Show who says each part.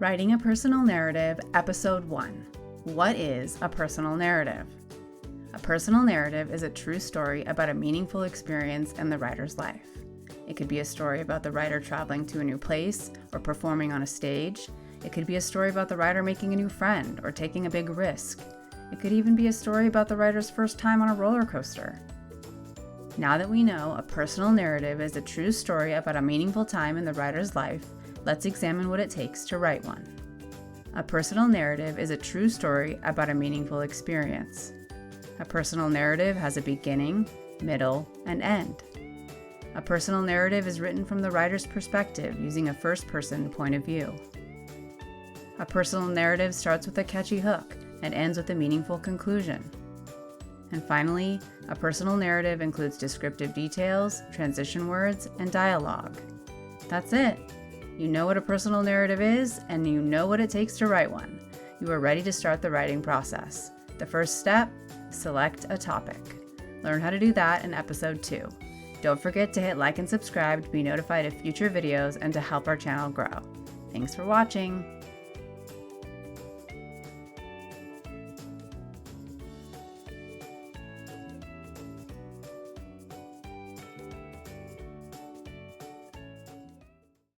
Speaker 1: Writing a Personal Narrative, Episode 1. What is a personal narrative? A personal narrative is a true story about a meaningful experience in the writer's life. It could be a story about the writer traveling to a new place or performing on a stage. It could be a story about the writer making a new friend or taking a big risk. It could even be a story about the writer's first time on a roller coaster. Now that we know a personal narrative is a true story about a meaningful time in the writer's life, let's examine what it takes to write one. A personal narrative is a true story about a meaningful experience. A personal narrative has a beginning, middle, and end. A personal narrative is written from the writer's perspective using a first-person point of view. A personal narrative starts with a catchy hook and ends with a meaningful conclusion. And finally, a personal narrative includes descriptive details, transition words, and dialogue. That's it. You know what a personal narrative is, and you know what it takes to write one. You are ready to start the writing process. The first step, select a topic. Learn how to do that in Episode 2. Don't forget to hit like and subscribe to be notified of future videos and to help our channel grow. Thanks for watching.